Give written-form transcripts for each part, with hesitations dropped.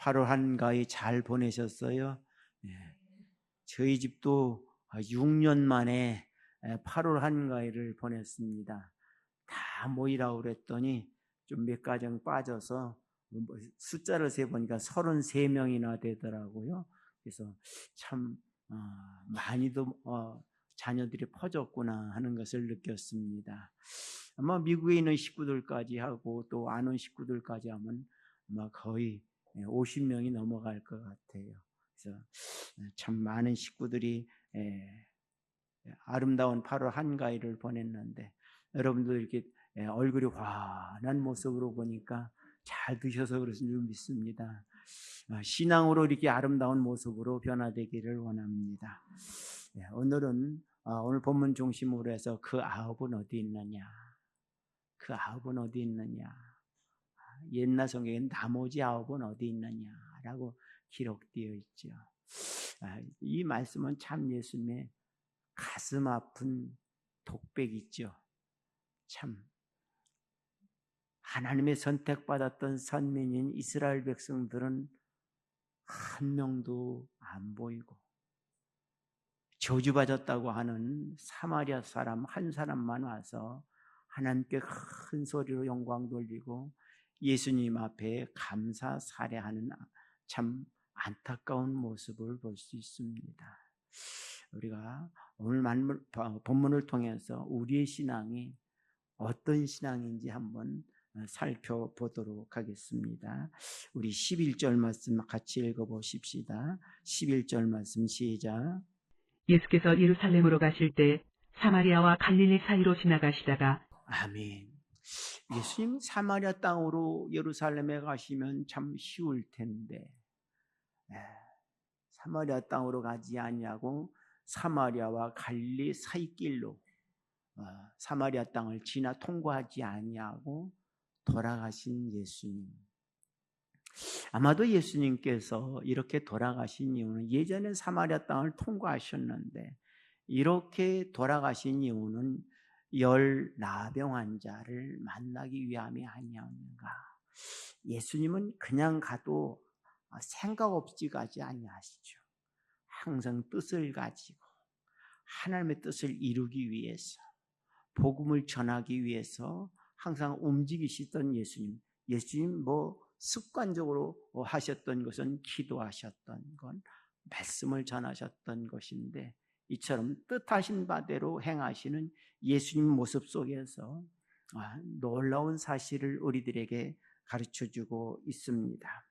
8월 한가위 잘 보내셨어요? 예. 저희 집도 6년 만에 8월 한가위를 보냈습니다. 다 모이라고 그랬더니 좀 몇 가정 빠져서 숫자를 세보니까 33명이나 되더라고요. 그래서 참 많이도 자녀들이 퍼졌구나 하는 것을 느꼈습니다. 아마 미국에 있는 식구들까지 하고 또 안 온 식구들까지 하면 아마 거의 50명이 넘어갈 것 같아요. 그래서 참 많은 식구들이 아름다운 8월 한가위를 보냈는데 여러분들 이렇게 얼굴이 환한 모습으로 보니까 잘 드셔서 그러신 줄 믿습니다. 신앙으로 이렇게 아름다운 모습으로 변화되기를 원합니다. 오늘은 오늘 본문 중심으로 해서 그 아합은 어디 있느냐, 그 아합은 어디 있느냐, 옛날 성경에는 나머지 아합은 어디 있느냐라고 기록되어 있죠. 이 말씀은 참 예수님의 가슴 아픈 독백이죠. 참 하나님의 선택받았던 선민인 이스라엘 백성들은 한 명도 안 보이고 저주받았다고 하는 사마리아 사람 한 사람만 와서 하나님께 큰 소리로 영광 돌리고 예수님 앞에 감사 사례하는 참 안타까운 모습을 볼 수 있습니다. 우리가 오늘 본문을 통해서 우리의 신앙이 어떤 신앙인지 한번 살펴보도록 하겠습니다. 우리 11절 말씀 같이 읽어보십시다. 11절 말씀 시작. 예수께서 예루살렘으로 가실 때 사마리아와 갈릴리 사이로 지나가시다가 아멘. 예수님 사마리아 땅으로 예루살렘에 가시면 참 쉬울 텐데 사마리아 땅으로 가지 아니하고 사마리아와 갈릴리 사이길로 사마리아 땅을 지나 통과하지 아니하고 돌아가신 예수님. 아마도 예수님께서 이렇게 돌아가신 이유는 예전에 사마리아 땅을 통과하셨는데 이렇게 돌아가신 이유는 열 나병 환자를 만나기 위함이 아니었는가. 예수님은 그냥 가도 생각 없이 가지 아니하시죠. 항상 뜻을 가지고 하나님의 뜻을 이루기 위해서 복음을 전하기 위해서 항상 움직이시던 예수님. 예수님 습관적으로 하셨던 것은 기도하셨던 건 말씀을 전하셨던 것인데 이처럼 뜻하신 바대로 행하시는 예수님 모습 속에서 놀라운 사실을 우리들에게 가르쳐주고 있습니다.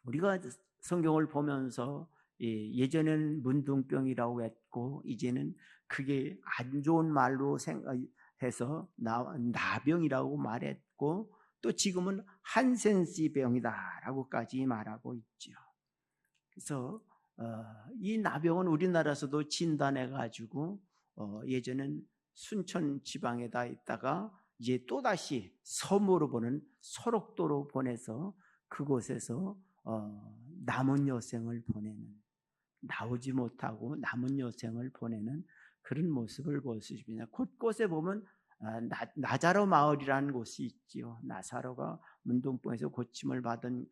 우리가 성경을 보면서 예전에는 문둥병이라고 했고 이제는 그게 안 좋은 말로 생각해서 나병이라고 말했고 또 지금은 한센시 병이다라고까지 말하고 있죠. 그래서 이 나병은 우리나라에서도 진단해가지고 예전엔 순천 지방에다 있다가 이제 또다시 섬으로 보는 소록도로 보내서 그곳에서 남은 여생을 보내는, 나오지 못하고 남은 여생을 보내는 그런 모습을 볼 수 있습니다. 곳곳에 보면 나자로 마을이라는 곳이 있지요. 나사로가 문둥병에서 고침을 받은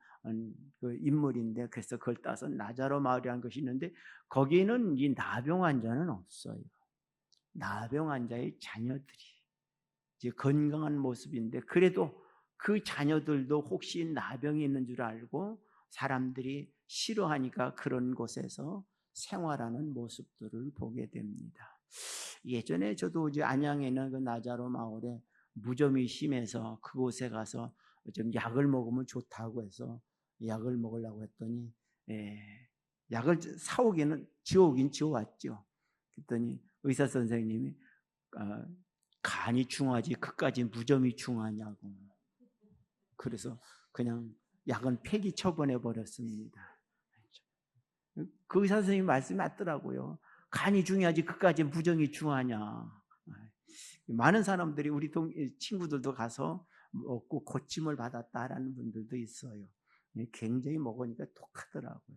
그 인물인데 그래서 그걸 따서 나자로 마을이라는 것이 있는데 거기에는 이 나병 환자는 없어요. 나병 환자의 자녀들이 이제 건강한 모습인데 그래도 그 자녀들도 혹시 나병이 있는 줄 알고 사람들이 싫어하니까 그런 곳에서 생활하는 모습들을 보게 됩니다. 예전에 저도 이제 안양에 있는 그 나자로 마을에 무좀이 심해서 그곳에 가서 좀 약을 먹으면 좋다고 해서 약을 먹으려고 했더니 약을 사오기는 지어오긴 지어왔죠. 그랬더니 의사 선생님이 간이 중하지 그까지 무좀이 중하냐고. 그래서 그냥 약은 폐기 처분해 버렸습니다. 그 의사 선생님 말씀이 맞더라고요. 간이 중요하지 그까지 무정이 중하냐. 많은 사람들이 우리 친구들도 가서 먹고 고침을 받았다라는 분들도 있어요. 굉장히 먹으니까 독하더라고요.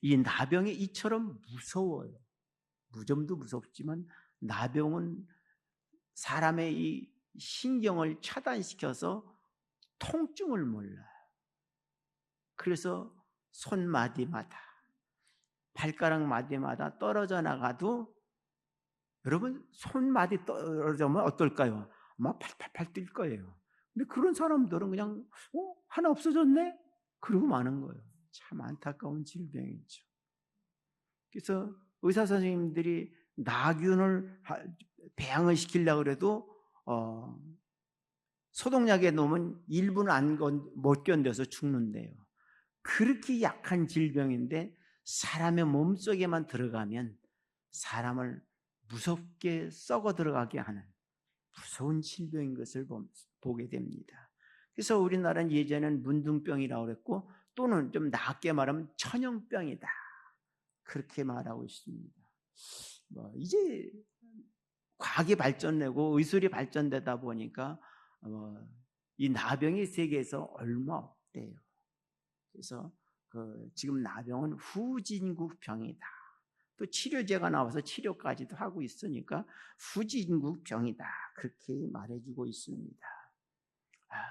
이 나병이 이처럼 무서워요. 무좀도 무섭지만 나병은 사람의 이 신경을 차단시켜서 통증을 몰라요. 그래서 손마디마다, 발가락 마디마다 떨어져 나가도, 여러분 손마디 떨어지면 어떨까요? 아마 팔팔팔 뛸 거예요. 근데 그런 사람들은 그냥 하나 없어졌네? 그러고 마는 거예요. 참 안타까운 질병이죠. 그래서 의사 선생님들이 나균을 배양을 시키려고 해도 소독약에 넣으면 1분 못 견뎌서 죽는데요. 그렇게 약한 질병인데 사람의 몸속에만 들어가면 사람을 무섭게 썩어 들어가게 하는 무서운 질병인 것을 보게 됩니다. 그래서 우리나라는 예전에는 문둥병이라고 그랬고, 또는 좀 나게 말하면 천연병이다, 그렇게 말하고 있습니다. 이제 과학이 발전되고 의술이 발전되다 보니까 이 나병이 세계에서 얼마 없대요. 그래서 지금 나병은 후진국병이다. 또 치료제가 나와서 치료까지도 하고 있으니까 후진국병이다, 그렇게 말해주고 있습니다.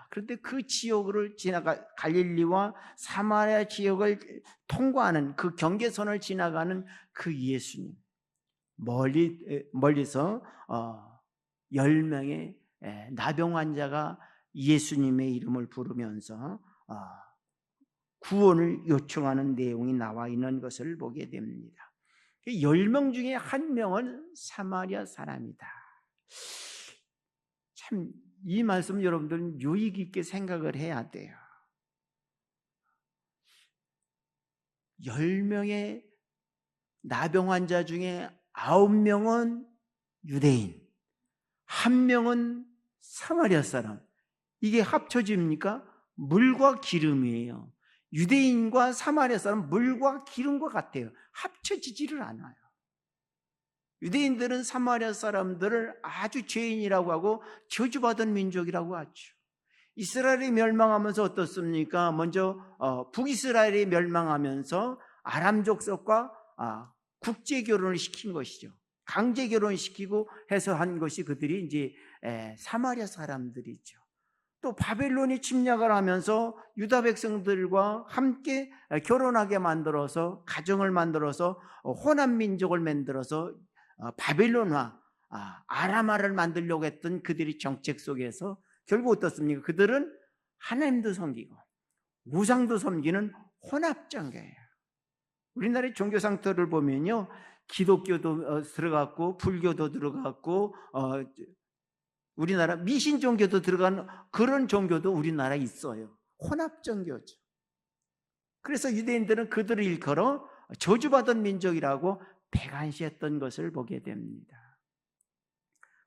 그런데 그 지역을 갈릴리와 사마리아 지역을 통과하는 그 경계선을 지나가는 그 예수님, 멀리서 10명의 나병 환자가 예수님의 이름을 부르면서 구원을 요청하는 내용이 나와 있는 것을 보게 됩니다. 10명 중에 1명은 사마리아 사람이다. 참 이 말씀 여러분들은 유익 있게 생각을 해야 돼요. 10명의 나병 환자 중에 9명은 유대인, 1명은 사마리아 사람. 이게 합쳐집니까? 물과 기름이에요. 유대인과 사마리아 사람은 물과 기름과 같아요. 합쳐지지를 않아요. 유대인들은 사마리아 사람들을 아주 죄인이라고 하고 저주받은 민족이라고 하죠. 이스라엘이 멸망하면서 어떻습니까? 먼저 북이스라엘이 멸망하면서 아람 족속과 국제 결혼을 시킨 것이죠. 강제 결혼시키고 해서 한 것이 그들이 이제 사마리아 사람들이죠. 또 바벨론이 침략을 하면서 유다 백성들과 함께 결혼하게 만들어서, 가정을 만들어서 혼합 민족을 만들어서 바벨론화, 아람화를 만들려고 했던 그들의 정책 속에서 결국 어떻습니까? 그들은 하나님도 섬기고 우상도 섬기는 혼합종교예요. 우리나라의 종교 상태를 보면요, 기독교도 들어갔고 불교도 들어갔고 우리나라 미신 종교도 들어간 그런 종교도 우리나라에 있어요. 혼합 종교죠. 그래서 유대인들은 그들을 일컬어 저주받은 민족이라고 배관시했던 것을 보게 됩니다.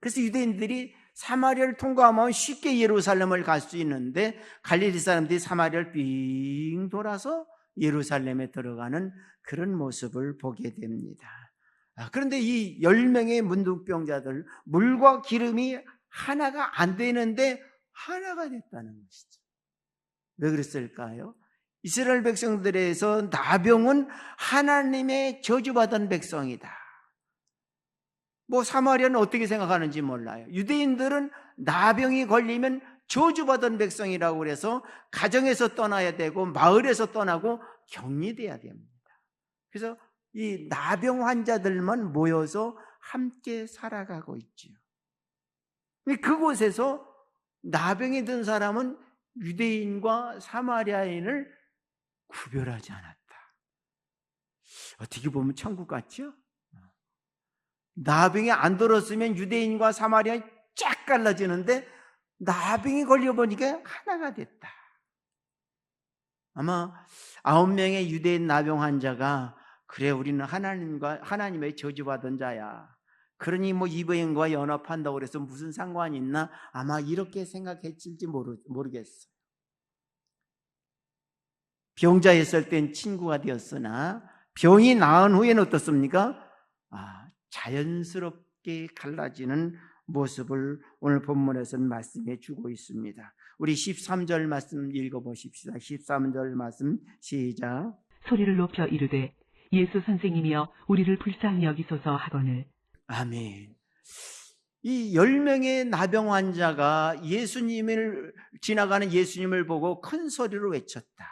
그래서 유대인들이 사마리아를 통과하면 쉽게 예루살렘을 갈 수 있는데, 갈릴리 사람들이 사마리아를 빙 돌아서 예루살렘에 들어가는 그런 모습을 보게 됩니다. 그런데 이 10명의 문둥병자들, 물과 기름이 하나가 안 되는데 하나가 됐다는 것이죠. 왜 그랬을까요? 이스라엘 백성들에서 나병은 하나님의 저주받은 백성이다. 사마리아는 어떻게 생각하는지 몰라요. 유대인들은 나병이 걸리면 저주받은 백성이라고 해서 가정에서 떠나야 되고 마을에서 떠나고 격리돼야 됩니다. 그래서 이 나병 환자들만 모여서 함께 살아가고 있죠. 그곳에서 나병이 든 사람은 유대인과 사마리아인을 구별하지 않았다. 어떻게 보면 천국 같죠? 나병이 안 들었으면 유대인과 사마리아인이 쫙 갈라지는데 나병이 걸려보니까 하나가 됐다. 아마 9명의 유대인 나병 환자가, 그래 우리는 하나님의 저주받은 자야, 그러니 이방인과 연합한다고 그래서 무슨 상관이 있나, 아마 이렇게 생각했을지 모르겠어요. 병자였을 땐 친구가 되었으나 병이 나은 후에는 어떻습니까? 자연스럽게 갈라지는 모습을 오늘 본문에서는 말씀해 주고 있습니다. 우리 13절 말씀 읽어보십시다. 13절 말씀 시작. 소리를 높여 이르되 예수 선생님이여 우리를 불쌍히 여기소서 하거늘. 아멘. 이 10명의 나병 환자가 예수님을 지나가는 예수님을 보고 큰 소리로 외쳤다.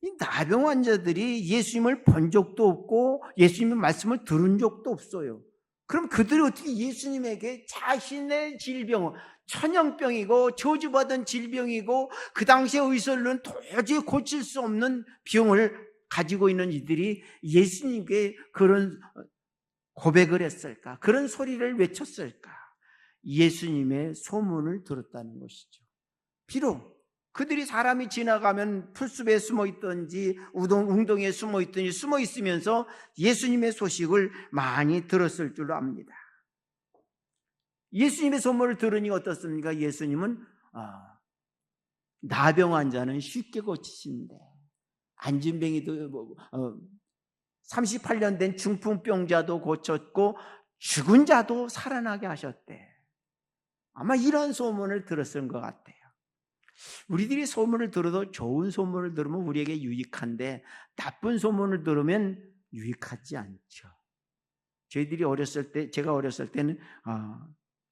이 나병 환자들이 예수님을 본 적도 없고 예수님의 말씀을 들은 적도 없어요. 그럼 그들이 어떻게 예수님에게 자신의 질병, 천연병이고 저주받은 질병이고 그 당시에 의사들은 도저히 고칠 수 없는 병을 가지고 있는 이들이 예수님께 그런 고백을 했을까? 그런 소리를 외쳤을까? 예수님의 소문을 들었다는 것이죠. 비록 그들이 사람이 지나가면 풀숲에 숨어 있든지 웅덩이에 숨어 있든지 숨어 있으면서 예수님의 소식을 많이 들었을 줄로 압니다. 예수님의 소문을 들으니 어떻습니까? 예수님은 나병 환자는 쉽게 고치신대. 안진뱅이도 38년 된 중풍병자도 고쳤고 죽은 자도 살아나게 하셨대. 아마 이런 소문을 들었을 것 같아요. 우리들이 소문을 들어도 좋은 소문을 들으면 우리에게 유익한데 나쁜 소문을 들으면 유익하지 않죠. 저희들이 어렸을 때, 제가 어렸을 때는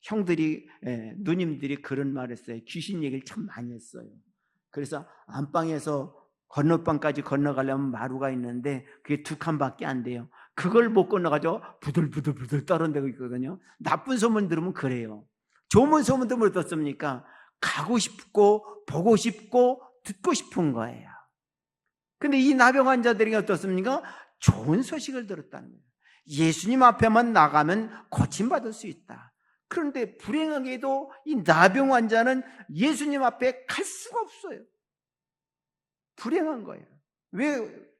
형들이, 누님들이 그런 말을 했어요. 귀신 얘기를 참 많이 했어요. 그래서 안방에서 건너방까지 건너가려면 마루가 있는데 그게 2칸밖에 안 돼요. 그걸 못 건너가지고 부들부들 떨어내고 있거든요. 나쁜 소문 들으면 그래요. 좋은 소문 들으면 어떻습니까? 가고 싶고 보고 싶고 듣고 싶은 거예요. 근데 이 나병 환자들이 어떻습니까? 좋은 소식을 들었다는 거예요. 예수님 앞에만 나가면 고침받을 수 있다. 그런데 불행하게도 이 나병 환자는 예수님 앞에 갈 수가 없어요. 불행한 거예요. 왜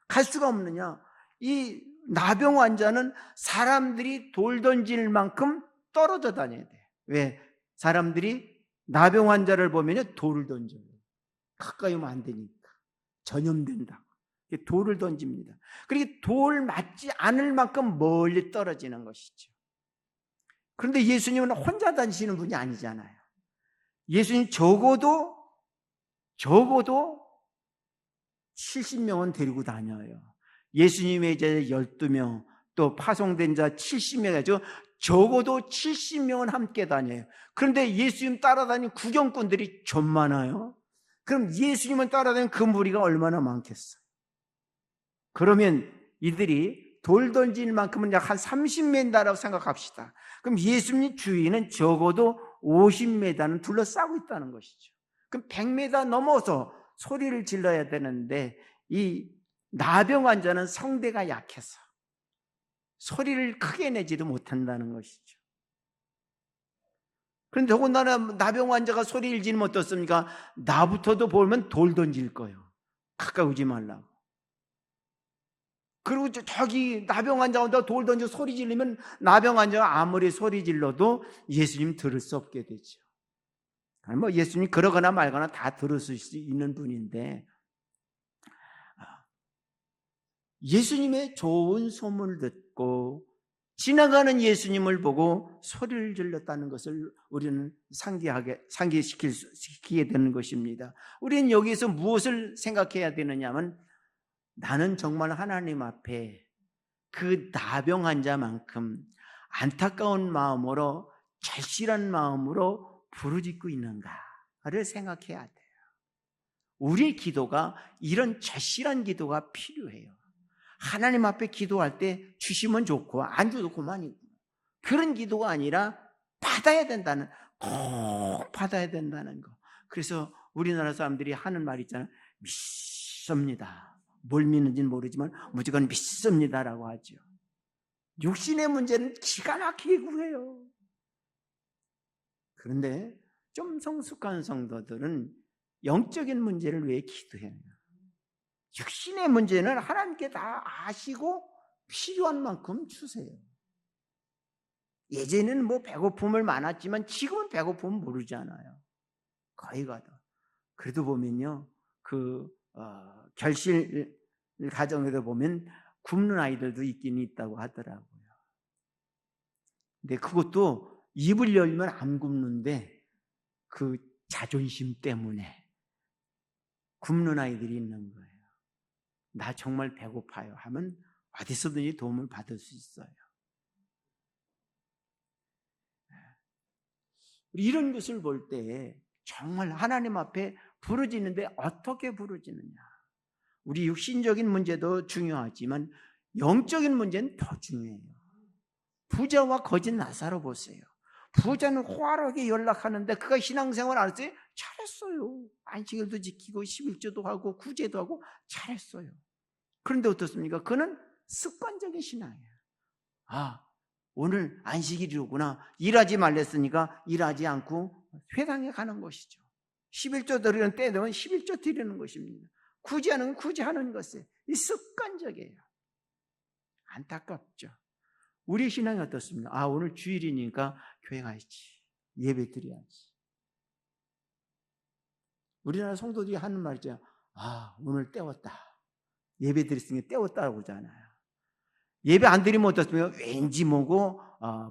갈 수가 없느냐? 이 나병 환자는 사람들이 돌 던질 만큼 떨어져 다녀야 돼. 왜? 사람들이 나병 환자를 보면 돌을 던져요. 가까이 오면 안 되니까. 전염된다고. 돌을 던집니다. 그리고 돌 맞지 않을 만큼 멀리 떨어지는 것이죠. 그런데 예수님은 혼자 다니시는 분이 아니잖아요. 예수님 적어도 70명은 데리고 다녀요. 예수님의 이제 12명, 또 파송된 자 70명 해죠. 적어도 70명은 함께 다녀요. 그런데 예수님 따라다니는 구경꾼들이 좀 많아요. 그럼 예수님은 따라다니는 그 무리가 얼마나 많겠어요? 그러면 이들이 돌 던질 만큼은 약 한 30m라고 생각합시다. 그럼 예수님 주위는 적어도 50m는 둘러싸고 있다는 것이죠. 그럼 100m 넘어서 소리를 질러야 되는데 이 나병 환자는 성대가 약해서 소리를 크게 내지도 못한다는 것이죠. 그런데 더군다나 나병 환자가 소리를 지르면 어떻습니까? 나부터도 보면 돌 던질 거예요. 가까이 오지 말라고. 그리고 저기 나병 환자가 돌 던져 소리 지르면 나병 환자가 아무리 소리 질러도 예수님 들을 수 없게 되죠. 뭐 예수님 그러거나 말거나 다 들을 수 있는 분인데 예수님의 좋은 소문을 듣고 지나가는 예수님을 보고 소리를 질렀다는 것을 우리는 상기시키게 되는 것입니다. 우리는 여기서 무엇을 생각해야 되느냐면 나는 정말 하나님 앞에 그 나병 환자만큼 안타까운 마음으로 절실한 마음으로 부르짖고 있는가를 생각해야 돼요. 우리의 기도가 이런 절실한 기도가 필요해요. 하나님 앞에 기도할 때 주시면 좋고 안 줘도 그만이고 그런 기도가 아니라 받아야 된다는, 꼭 받아야 된다는 거. 그래서 우리나라 사람들이 하는 말 있잖아요. 믿습니다. 뭘 믿는지는 모르지만 무조건 믿습니다라고 하죠. 육신의 문제는 기가 막히게 구해요. 그런데 좀 성숙한 성도들은 영적인 문제를 왜 기도해요? 육신의 문제는 하나님께 다 아시고 필요한 만큼 주세요. 예전에는 뭐 배고픔을 많았지만 지금은 배고픔은 모르잖아요. 거의 가다. 그래도 보면요, 결실 가정에도 보면 굶는 아이들도 있긴 있다고 하더라고요. 근데 그것도 입을 열면 안 굶는데 그 자존심 때문에 굶는 아이들이 있는 거예요. 나 정말 배고파요 하면 어디서든지 도움을 받을 수 있어요. 이런 것을 볼 때 정말 하나님 앞에 부르짖는데 어떻게 부르짖느냐. 우리 육신적인 문제도 중요하지만 영적인 문제는 더 중요해요. 부자와 거짓 나사로 보세요. 부자는 호화롭게 연락하는데 그가 신앙생활 안 했어요? 잘했어요. 안식일도 지키고 11조도 하고 구제도 하고 잘했어요. 그런데 어떻습니까? 그는 습관적인 신앙이에요. 아, 오늘 안식일이로구나. 일하지 말랬으니까 일하지 않고 회당에 가는 것이죠. 11조 드리는 때 되면 11조 드리는 것입니다. 구제하는 건 구제하는 것이에요. 이 습관적이에요. 안타깝죠. 우리 신앙이 어떻습니까? 아, 오늘 주일이니까 교회 가야지. 예배 드려야지. 우리나라 성도들이 하는 말이죠. 아, 오늘 때웠다. 예배 드렸으니까 때웠다고 하잖아요. 예배 안 드리면 어떻습니까? 왠지 뭐고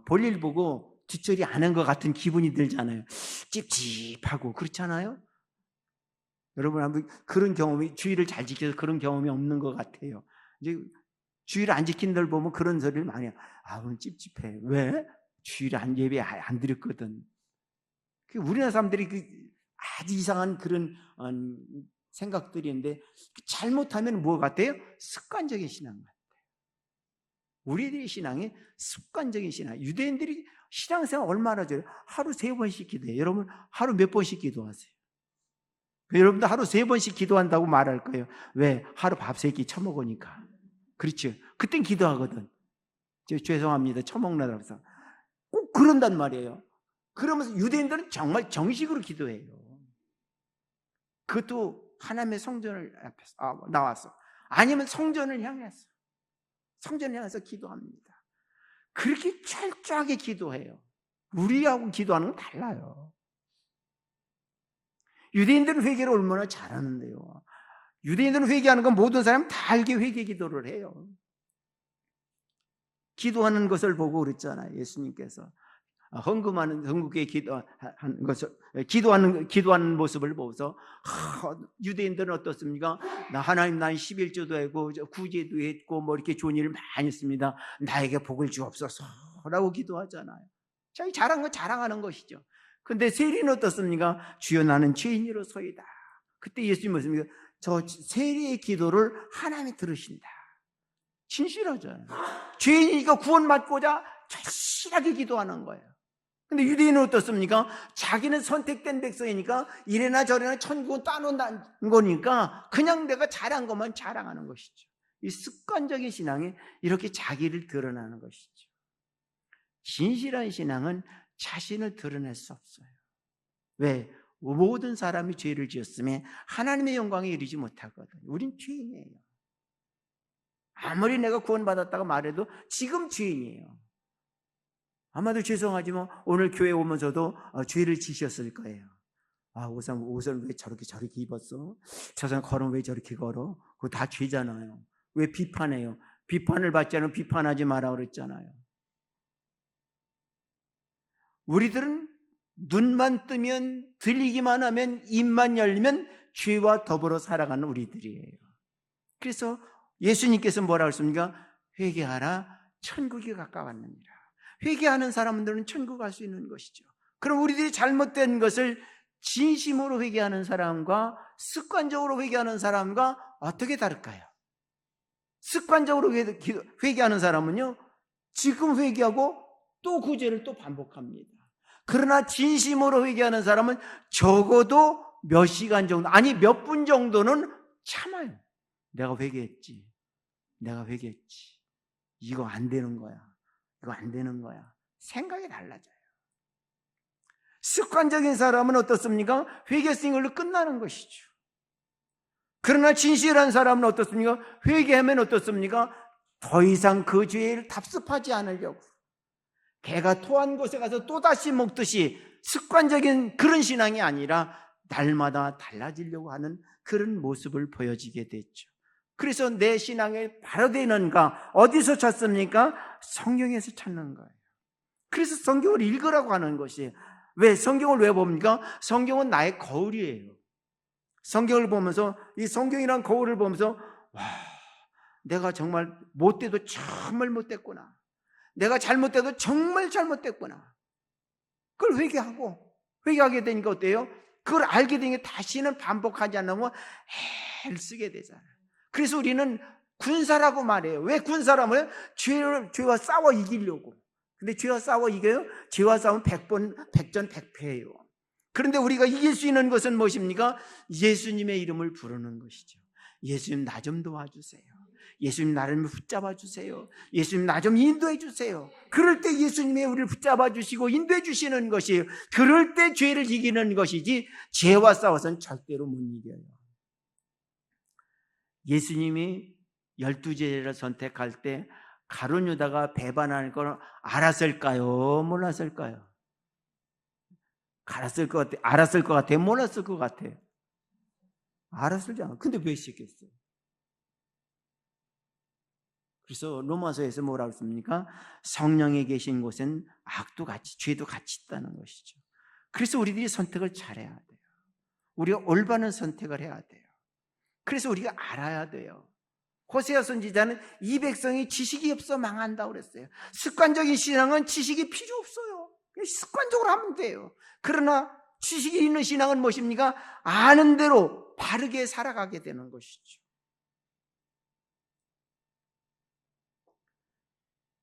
볼일 보고 뒷처리 안 한 것 같은 기분이 들잖아요. 찝찝하고 그렇잖아요. 여러분 한번 그런 경험이, 주일을 잘 지켜서 그런 경험이 없는 것 같아요. 이제 주일 안 지킨 들 보면 그런 소리를 많이 해요. 아, 오늘 찝찝해. 왜? 주일 예배 안 드렸거든. 우리나라 사람들이 아주 이상한 그런 생각들인데 잘못하면 뭐 같아요? 습관적인 신앙 같아요. 우리들의 신앙이 습관적인 신앙. 유대인들이 신앙생활 얼마나 잘해요? 하루 3번씩 기도해요. 여러분 하루 몇 번씩 기도하세요? 여러분도 하루 3번씩 기도한다고 말할 거예요. 왜? 하루 밥 3끼 처먹으니까. 그렇죠. 그땐 기도하거든. 죄송합니다. 처먹느라고 해서. 꼭 그런단 말이에요. 그러면서 유대인들은 정말 정식으로 기도해요. 그것도 하나님의 성전을 앞에서 나와서, 아니면 성전을 향해서, 성전을 향해서 기도합니다. 그렇게 철저하게 기도해요. 우리하고 기도하는 건 달라요. 유대인들은 회개를 얼마나 잘하는데요. 유대인들은 회개하는 건 모든 사람 다 알게 회개 기도를 해요. 기도하는 것을 보고 그랬잖아요. 예수님께서 헌금에 기도하는 모습을 보고서 유대인들은 어떻습니까? 하나님, 난 11조도 하고 구제도 했고 뭐 이렇게 좋은 일을 많이 했습니다. 나에게 복을 주옵소서라고 기도하잖아요. 자기 잘한 거 자랑하는 것이죠. 근데 세리는 어떻습니까? 주여, 나는 죄인으로서이다. 그때 예수님이 뭐습니까? 저 세리의 기도를 하나님이 들으신다. 진실하잖아요. 죄인이니까 구원받고자 절실하게 기도하는 거예요. 근데 유대인은 어떻습니까? 자기는 선택된 백성이니까 이래나 저래나 천국은 따놓는 거니까 그냥 내가 잘한 것만 자랑하는 것이죠. 이 습관적인 신앙이 이렇게 자기를 드러나는 것이죠. 진실한 신앙은 자신을 드러낼 수 없어요. 왜? 모든 사람이 죄를 지었음에 하나님의 영광에 이르지 못하거든요. 우린 죄인이에요. 아무리 내가 구원받았다고 말해도 지금 죄인이에요. 아마도 죄송하지만 오늘 교회 오면서도 죄를 지셨을 거예요. 아, 옷을 왜 저렇게 입었어? 저 사람 걸으면 왜 저렇게 걸어? 그거 다 죄잖아요. 왜 비판해요? 비판을 받지 않으면 비판하지 마라 그랬잖아요. 우리들은 눈만 뜨면, 들리기만 하면, 입만 열리면 죄와 더불어 살아가는 우리들이에요. 그래서 예수님께서 뭐라고 했습니까? 회개하라, 천국이 가까웠느니라. 회개하는 사람들은 천국 갈 수 있는 것이죠. 그럼 우리들이 잘못된 것을 진심으로 회개하는 사람과 습관적으로 회개하는 사람과 어떻게 다를까요? 습관적으로 회개하는 사람은요, 지금 회개하고 또 그 죄를 또 반복합니다. 그러나 진심으로 회개하는 사람은 적어도 몇 시간 정도, 아니 몇 분 정도는 참아요. 내가 회개했지. 이거 안 되는 거야. 생각이 달라져요. 습관적인 사람은 어떻습니까? 회개했으니 걸로 끝나는 것이죠. 그러나 진실한 사람은 어떻습니까? 회개하면 어떻습니까? 더 이상 그 죄를 답습하지 않으려고, 개가 토한 곳에 가서 또다시 먹듯이 습관적인 그런 신앙이 아니라 날마다 달라지려고 하는 그런 모습을 보여지게 됐죠. 그래서 내 신앙이 바로 되는가? 어디서 찾습니까? 성경에서 찾는 거예요. 그래서 성경을 읽으라고 하는 것이에요. 왜? 성경을 왜 봅니까? 성경은 나의 거울이에요. 성경을 보면서, 이 성경이란 거울을 보면서, 와, 내가 정말 못돼도 정말 못됐구나. 내가 잘못돼도 정말 잘못됐구나. 그걸 회개하고 회개하게 되니까 어때요? 그걸 알게 되니까 다시는 반복하지 않으면 애를 쓰게 되잖아요. 그래서 우리는 군사라고 말해요. 왜 군사라면 죄와 싸워 이기려고. 근데 죄와 싸워 이겨요? 죄와 싸우면 100전 100패예요. 그런데 우리가 이길 수 있는 것은 무엇입니까? 예수님의 이름을 부르는 것이죠. 예수님 나 좀 도와주세요. 예수님 나를 붙잡아 주세요. 예수님 나 좀 인도해 주세요. 그럴 때 예수님이 우리를 붙잡아 주시고 인도해 주시는 것이에요. 그럴 때 죄를 이기는 것이지 죄와 싸워서는 절대로 못 이겨요. 예수님이 12제자를 선택할 때 가룟 유다가 배반하는 걸 알았을까요? 몰랐을까요? 알았을 것 같아. 알았을 것 같아. 몰랐을 것 같아. 알았을지 않아. 근데 왜 시켰어요? 그래서 로마서에서 뭐라고 했습니까? 성령에 계신 곳엔 악도 같이, 죄도 같이 있다는 것이죠. 그래서 우리들이 선택을 잘해야 돼요. 우리가 올바른 선택을 해야 돼요. 그래서 우리가 알아야 돼요. 호세아 선지자는 이 백성이 지식이 없어 망한다고 그랬어요. 습관적인 신앙은 지식이 필요 없어요. 그냥 습관적으로 하면 돼요. 그러나 지식이 있는 신앙은 무엇입니까? 아는 대로 바르게 살아가게 되는 것이죠.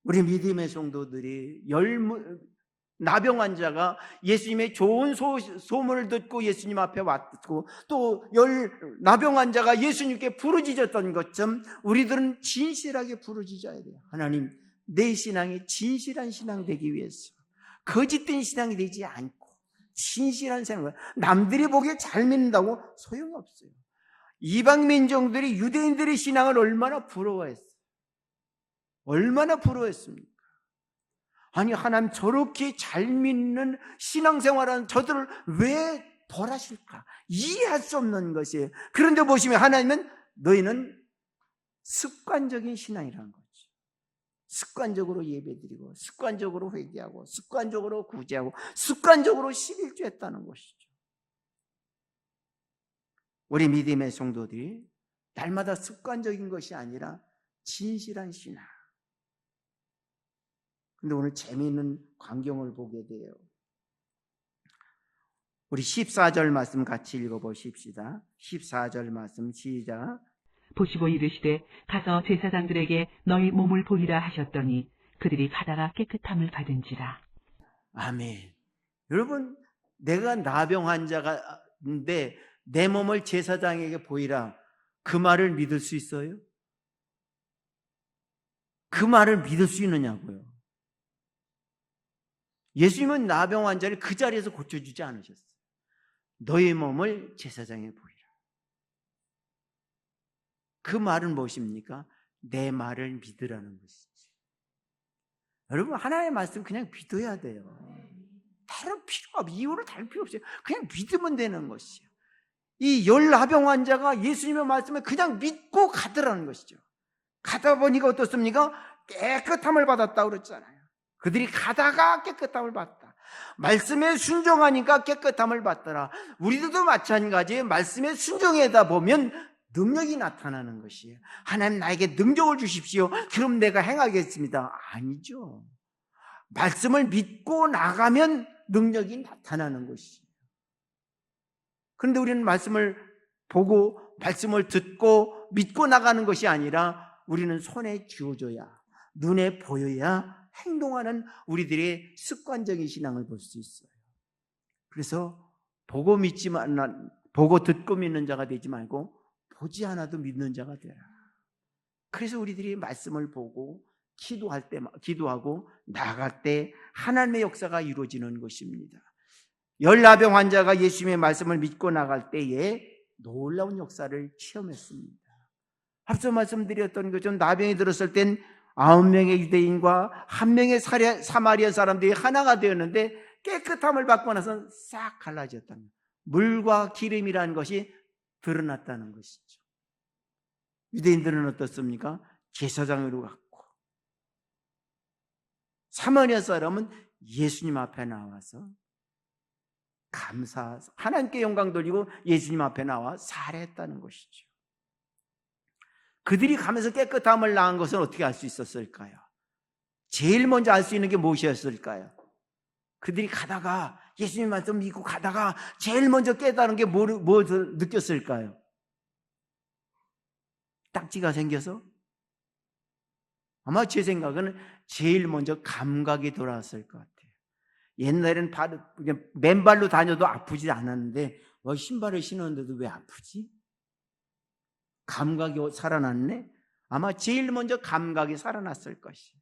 우리 믿음의 성도들이 나병 환자가 예수님의 좋은 소문을 듣고 예수님 앞에 왔고 또 나병 환자가 예수님께 부르짖었던 것처럼 우리들은 진실하게 부르짖어야 돼요. 하나님, 내 신앙이 진실한 신앙 되기 위해서 거짓된 신앙이 되지 않고 진실한 신앙, 남들이 보기에 잘 믿는다고 소용이 없어요. 이방 민족들이 유대인들의 신앙을 얼마나 부러워했어요. 얼마나 부러워했습니까? 아니, 하나님 저렇게 잘 믿는 신앙생활하는 저들을 왜 벌하실까? 이해할 수 없는 것이에요. 그런데 보시면 하나님은 너희는 습관적인 신앙이라는 거죠. 습관적으로 예배드리고 습관적으로 회개하고 습관적으로 구제하고 습관적으로 11조 했다는 것이죠. 우리 믿음의 성도들이 날마다 습관적인 것이 아니라 진실한 신앙. 근데 오늘 재미있는 광경을 보게 돼요. 우리 14절 말씀 같이 읽어보십시다. 14절 말씀 시작. 보시고 이르시되 가서 제사장들에게 너희 몸을 보이라 하셨더니 그들이 가다가 깨끗함을 받은지라. 아멘. 여러분, 내가 나병 환자인데 내 몸을 제사장에게 보이라, 그 말을 믿을 수 있어요? 그 말을 믿을 수 있느냐고요. 예수님은 나병 환자를 그 자리에서 고쳐주지 않으셨어요. 너의 몸을 제사장에 보이라. 그 말은 무엇입니까? 내 말을 믿으라는 것이지. 여러분, 하나님의 말씀 그냥 믿어야 돼요. 다른 필요가 없어요. 이유를 다를 필요 없어요. 그냥 믿으면 되는 것이에요. 이 열나병 환자가 예수님의 말씀을 그냥 믿고 가더라는 것이죠. 가다 보니까 어떻습니까? 깨끗함을 받았다고 그랬잖아요. 그들이 가다가 깨끗함을 받다. 말씀에 순종하니까 깨끗함을 받더라. 우리들도 마찬가지예요. 말씀에 순종하다 보면 능력이 나타나는 것이에요. 하나님 나에게 능력을 주십시오. 그럼 내가 행하겠습니다. 아니죠. 말씀을 믿고 나가면 능력이 나타나는 것이에요. 그런데 우리는 말씀을 보고 말씀을 듣고 믿고 나가는 것이 아니라 우리는 손에 쥐어줘야, 눈에 보여야 행동하는 우리들의 습관적인 신앙을 볼 수 있어요. 그래서 보고 듣고 믿는 자가 되지 말고 보지 않아도 믿는 자가 되라. 그래서 우리들이 말씀을 보고 기도하고 나갈 때 하나님의 역사가 이루어지는 것입니다. 열나병 환자가 예수님의 말씀을 믿고 나갈 때에 놀라운 역사를 체험했습니다. 앞서 말씀드렸던 것처럼 나병이 들었을 땐 9명의 유대인과 1명의 사마리아 사람들이 하나가 되었는데 깨끗함을 받고 나서 싹 갈라졌다는 거예요. 물과 기름이라는 것이 드러났다는 것이죠. 유대인들은 어떻습니까? 제사장으로 갔고, 사마리아 사람은 예수님 앞에 나와서 하나님께 영광 돌리고 예수님 앞에 나와 살해했다는 것이죠. 그들이 가면서 깨끗함을 낳은 것은 어떻게 알 수 있었을까요? 제일 먼저 알 수 있는 게 무엇이었을까요? 그들이 가다가 예수님 말씀 믿고 가다가 제일 먼저 깨달은 게 무엇을 느꼈을까요? 딱지가 생겨서? 아마 제 생각은 제일 먼저 감각이 돌아왔을 것 같아요. 옛날에는 맨발로 다녀도 아프지 않았는데 신발을 신었는데도 왜 아프지? 감각이 살아났네? 아마 제일 먼저 감각이 살아났을 것이에요.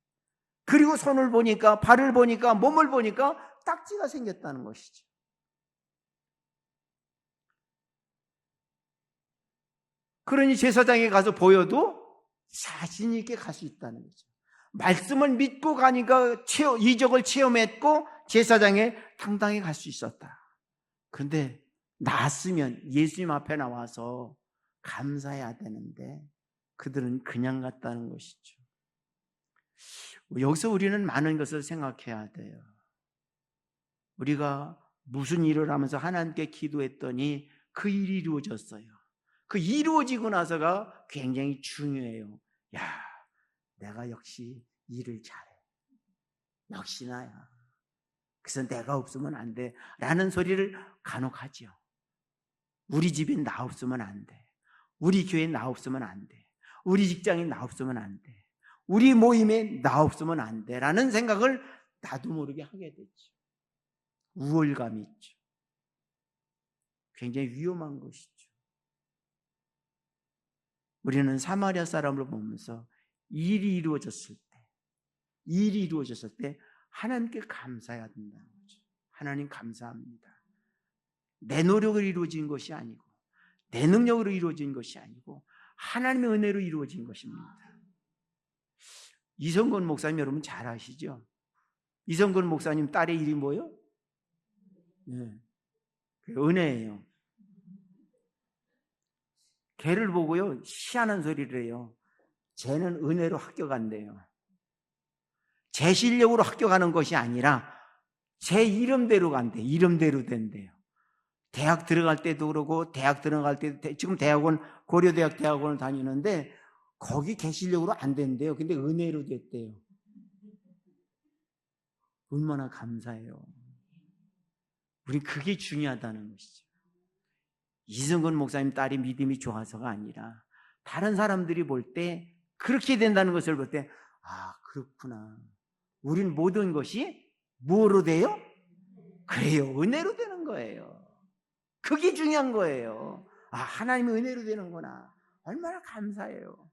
그리고 손을 보니까, 발을 보니까, 몸을 보니까 딱지가 생겼다는 것이죠. 그러니 제사장에 가서 보여도 자신 있게 갈 수 있다는 거죠. 말씀을 믿고 가니까 이적을 체험했고 제사장에 당당히 갈 수 있었다. 그런데 나았으면 예수님 앞에 나와서 감사해야 되는데 그들은 그냥 갔다는 것이죠. 여기서 우리는 많은 것을 생각해야 돼요. 우리가 무슨 일을 하면서 하나님께 기도했더니 그 일이 이루어졌어요. 그 이루어지고 나서가 굉장히 중요해요. 야, 내가 역시 일을 잘해. 역시 나야. 그래서 내가 없으면 안 돼. 라는 소리를 간혹 하죠. 우리 집엔 나 없으면 안 돼. 우리 교회엔 나 없으면 안 돼. 우리 직장엔 나 없으면 안 돼. 우리 모임에 나 없으면 안 돼. 라는 생각을 나도 모르게 하게 되죠. 우월감이 있죠. 굉장히 위험한 것이죠. 우리는 사마리아 사람을 보면서 일이 이루어졌을 때 하나님께 감사해야 된다는 거죠. 하나님 감사합니다. 내 노력으로 이루어진 것이 아니고 내 능력으로 이루어진 것이 아니고 하나님의 은혜로 이루어진 것입니다. 이성근 목사님 여러분 잘 아시죠? 이성근 목사님 딸의 이름이 뭐예요? 네. 은혜예요. 걔를 보고요 희한한 소리를 해요. 쟤는 은혜로 합격한대요. 제 실력으로 합격하는 것이 아니라 제 이름대로 간대. 이름대로 된대요. 대학 들어갈 때도 그러고 대학 들어갈 때도 지금 대학원 고려대학 대학원을 다니는데 거기 걔 실력으로 안 된대요. 근데 은혜로 됐대요. 얼마나 감사해요. 우리 그게 중요하다는 것이죠. 이성근 목사님 딸이 믿음이 좋아서가 아니라 다른 사람들이 볼 때 그렇게 된다는 것을 볼 때 그렇구나. 우린 모든 것이 뭐로 돼요? 그래요. 은혜로 되는 거예요. 그게 중요한 거예요. 하나님의 은혜로 되는구나. 얼마나 감사해요.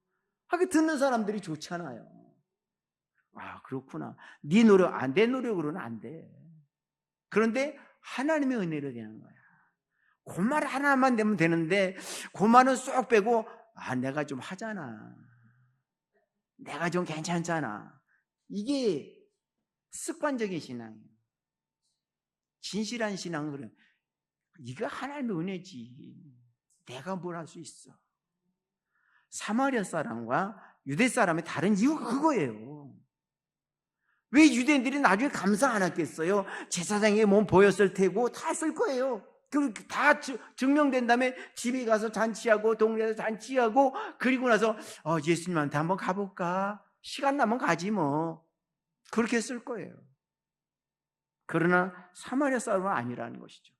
하게 듣는 사람들이 좋잖아요. 그렇구나. 네 노력, 내 노력으로는 안 돼. 그런데 하나님의 은혜로 되는 거야. 그 말 하나만 되면 되는데 그 말은 쏙 빼고 내가 좀 하잖아. 내가 좀 괜찮잖아. 이게 습관적인 신앙이에요. 진실한 신앙은 그래요. 이거 하나님의 은혜지. 내가 뭘 할 수 있어. 사마리아 사람과 유대 사람의 다른 이유가 그거예요. 왜 유대인들이 나중에 감사 안 했겠어요? 제사장의 몸 보였을 테고 다 했을 거예요. 다 증명된 다음에 집에 가서 잔치하고 동네에서 잔치하고 그리고 나서 예수님한테 한번 가볼까? 시간 나면 가지 뭐. 그렇게 했을 거예요. 그러나 사마리아 사람은 아니라는 것이죠.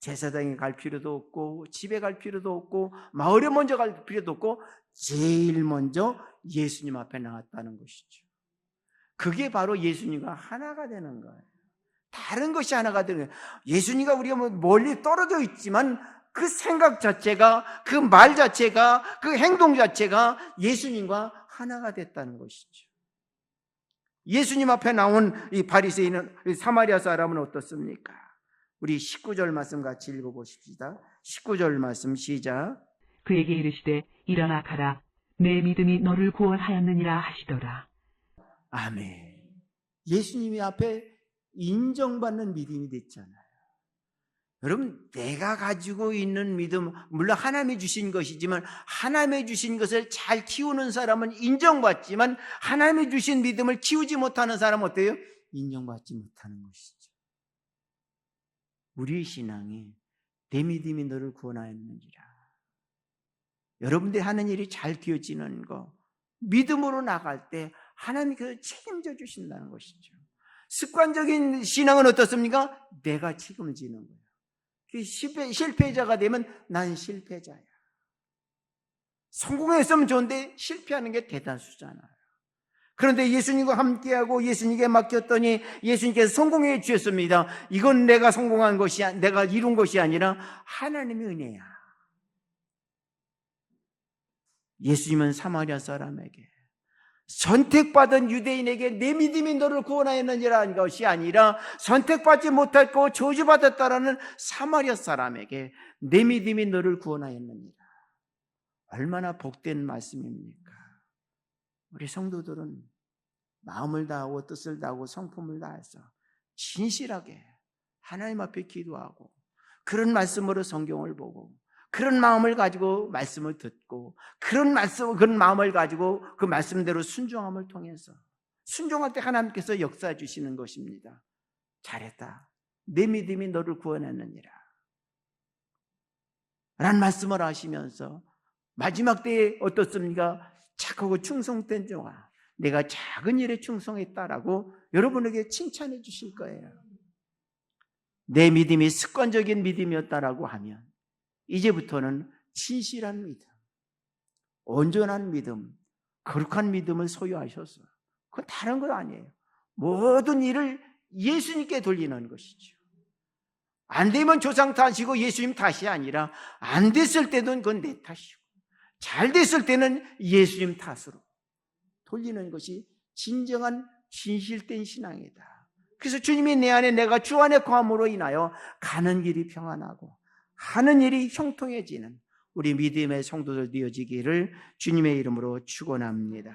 제사장에 갈 필요도 없고 집에 갈 필요도 없고 마을에 먼저 갈 필요도 없고 제일 먼저 예수님 앞에 나왔다는 것이죠. 그게 바로 예수님과 하나가 되는 거예요. 다른 것이 하나가 되는 거예요. 예수님과 우리가 멀리 떨어져 있지만 그 생각 자체가, 그 말 자체가, 그 행동 자체가 예수님과 하나가 됐다는 것이죠. 예수님 앞에 나온 이 바리새인은, 사마리아 사람은 어떻습니까? 우리 19절 말씀 같이 읽어보십시다. 19절 말씀 시작. 그에게 이르시되 일어나 가라. 내 믿음이 너를 구원하였느니라 하시더라. 아멘. 예수님이 앞에 인정받는 믿음이 됐잖아요. 여러분, 내가 가지고 있는 믿음, 물론 하나님이 주신 것이지만 하나님이 주신 것을 잘 키우는 사람은 인정받지만 하나님이 주신 믿음을 키우지 못하는 사람은 어때요? 인정받지 못하는 것이죠. 우리의 신앙이 내 믿음이 너를 구원하였느니라. 여러분들이 하는 일이 잘 되어지는 거, 믿음으로 나갈 때 하나님께서 책임져 주신다는 것이죠. 습관적인 신앙은 어떻습니까? 내가 책임지는 거예요. 실패자가 되면 난 실패자야. 성공했으면 좋은데 실패하는 게 대다수잖아요. 그런데 예수님과 함께하고 예수님께 맡겼더니 예수님께서 성공해 주셨습니다. 이건 내가 성공한 것이, 내가 이룬 것이 아니라 하나님의 은혜야. 예수님은 사마리아 사람에게, 선택받은 유대인에게 내 믿음이 너를 구원하였느니라는 것이 아니라 선택받지 못했고 저주받았다라는 사마리아 사람에게 내 믿음이 너를 구원하였느니라. 얼마나 복된 말씀입니까? 우리 성도들은 마음을 다하고 뜻을 다하고 성품을 다해서 진실하게 하나님 앞에 기도하고 그런 말씀으로 성경을 보고 그런 마음을 가지고 말씀을 듣고 그런 마음을 가지고 그 말씀대로 순종함을 통해서 순종할 때 하나님께서 역사해 주시는 것입니다. 잘했다. 내 믿음이 너를 구원했느니라. 라는 말씀을 하시면서 마지막 때에 어떻습니까? 착하고 충성된 종아, 내가 작은 일에 충성했다라고 여러분에게 칭찬해 주실 거예요. 내 믿음이 습관적인 믿음이었다라고 하면 이제부터는 진실한 믿음, 온전한 믿음, 거룩한 믿음을 소유하셔서 그건 다른 것 아니에요. 모든 일을 예수님께 돌리는 것이죠. 안 되면 조상 탓이고 예수님 탓이 아니라 안 됐을 때는 그건 내 탓이고 잘 됐을 때는 예수님 탓으로 돌리는 것이 진정한 진실된 신앙이다. 그래서 주님이 내 안에 내가 주 안에 거함으로 인하여 가는 길이 평안하고 하는 일이 형통해지는 우리 믿음의 성도들 되어지기를 주님의 이름으로 축원합니다.